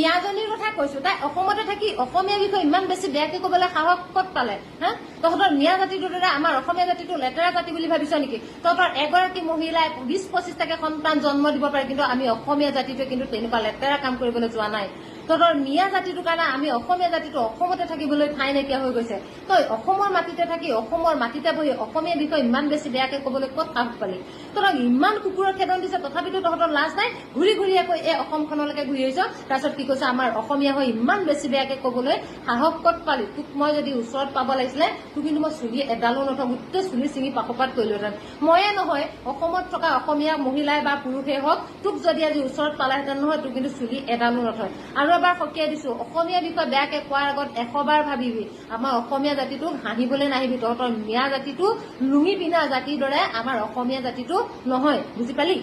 মিয়াজনীৰ কথা কৈছো, তাই অসমতে থাকি অসমীয়া বিষয়ে ইমান বেছি বেয়াকে ক'বলৈ সাহস ক'ত পালে? হা, তহঁতৰ মিয়া জাতিটোৰ দৰে আমাৰ অসমীয়া জাতিটো লেতেৰা জাতি বুলি ভাবিছ নেকি? তহঁতৰ এগৰাকী মহিলাই 20-25টাকে সন্তান জন্ম দিব পাৰে, কিন্তু আমি অসমীয়া জাতিটোৱে কিন্তু তেনেকুৱা লেতেৰা কাম কৰিবলৈ যোৱা নাই। তহঁতৰ মিয়া জাতিটোৰ কাৰণে আমি অসমীয়া জাতিটো অসমতে থাকিবলৈ ঠাই নাইকিয়া হৈ গৈছে। তই অসমৰ মাটিতে থাকি অসমৰ মাটিতে বহি অসমীয়া বিষয়ে ইমান বেছি বেয়াকে ক'বলৈ ক'ত সাহস পালি? তহঁতক ইমান কুকুৰৰ খেদন দিছে, তথাপিতো তহঁতৰ লাজ নাই। ঘূৰি ঘূৰি আকৌ এই অসমখনলৈকে ঘূৰি আহিছ, তাৰপিছত কি কৈছ? আমাৰ অসমীয়া হৈ ইমান বেছি বেয়াকে ক'বলৈ সাহস ক'ত পালি? তোক মই যদি ওচৰত পাব লাগিছিলে, তোক কিন্তু মই চুলি এডালো নথওঁ, গোটেই চুলি চিঙি পাকপাত কৰিলোহেঁতেন। ময়ে নহয়, অসমত থকা অসমীয়া মহিলাই বা পুৰুষেই হওক, তোক যদি আজি ওচৰত পালাহেঁতেন নহয়, তোক কিন্তু চুলি এডালো নথয়। আৰু এবাৰ সকীয়াই দিছো, অসমীয়া বিষয়ে বেয়াকে কোৱাৰ আগত 100 বাৰ ভাবিবি। আমাৰ অসমীয়া জাতিটোক হাঁহিবলৈ নাহিবি। তহঁতৰ মিয়া জাতিটো লুঙি পিন্ধা জাতিৰ দৰে আমাৰ অসমীয়া জাতিটো নহয়, বুজি পালি?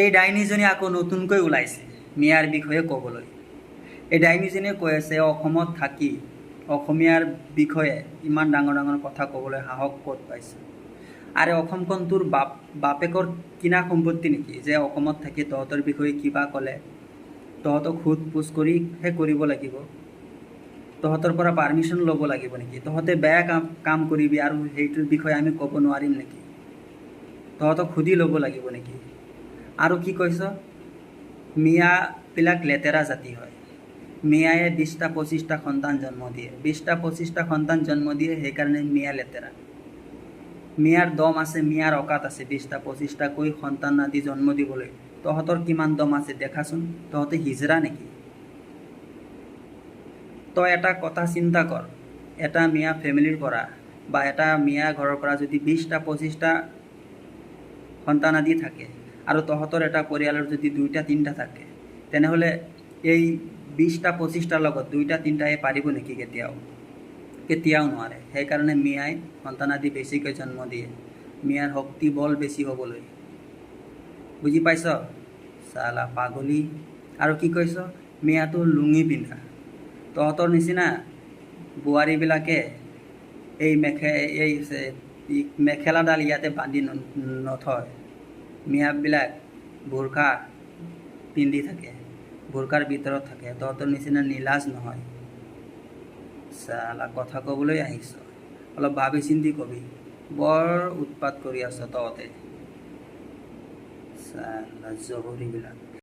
এই ডাইনীজনী আকৌ নতুনকৈ ওলাইছে মিয়াৰ বিষয়ে ক'বলৈ। এই ডাইনীজনীয়ে কৈ আছে অসমত থাকি অসমীয়াৰ বিষয়ে ইমান ডাঙৰ ডাঙৰ কথা ক'বলৈ সাহস ক'ত পাইছে? আৰে অসমখন তোৰ বাপেকৰ কিনা সম্পত্তি নেকি যে অসমত থাকি তহঁতৰ বিষয়ে কিবা ক'লে তহঁতক সোধ পোছ কৰিহে কৰিব লাগিব? তহঁতৰ পৰা পাৰ্মিশ্যন ল'ব লাগিব নেকি? তহঁতে বেয়া কাম কৰিবি আৰু সেইটোৰ বিষয়ে আমি ক'ব নোৱাৰিম নেকি? তহঁতক সুধি ল'ব লাগিব নেকি? আৰু কি কৈছ? মিয়াবিলাক লেতেৰা জাতি হয়। মিয়ায়ে 20টা-25টা সন্তান জন্ম দিয়ে। 20টা-25টা সন্তান জন্ম দিয়ে, সেইকাৰণে মিয়া লেতেৰা। মিয়াৰ দম আছে, মিয়াৰ অকাত আছে 20টা-25টাকৈ সন্তান আদি জন্ম দিবলৈ। তহঁতৰ কিমান দম আছে দেখাচোন। তহঁতে হিজৰা নেকি? তই এটা কথা চিন্তা কৰ, এটা মিয়া ফেমিলিৰ পৰা বা এটা মিয়া ঘৰৰ পৰা যদি 20টা-25টা সন্তান আদি থাকে আৰু তহঁতৰ এটা পৰিয়ালৰ যদি 2টা-3টা থাকে, তেনেহ'লে এই 20টা-25টাৰ লগত 2টা-3টাই পাৰিব নেকি? কেতিয়াও নোৱাৰে। সেইকাৰণে মিয়াই সন্তান আদি বেছিকৈ জন্ম দিয়ে, মিয়াৰ শক্তি বল বেছি হ'বলৈ। বুজি পাইছ? চালা পাগলী। আৰু কি কৈছ? মিয়াটো লুঙি পিন্ধা। তহঁতৰ নিচিনা বোৱাৰীবিলাকে এই মেখেলাডাল ইয়াতে বান্ধি নথয়। মিয়াবিলাক বোৰখা পিন্ধি থাকে, বোৰখাৰ ভিতৰত থাকে। তহঁতৰ নিচিনা নীলাজ নহয়। চালা কথা ক'বলৈ আহিছ, অলপ ভাবি চিন্তি কবি। বৰ উৎপাত কৰি আছ তহঁতে, চালা জহৰীবিলাক।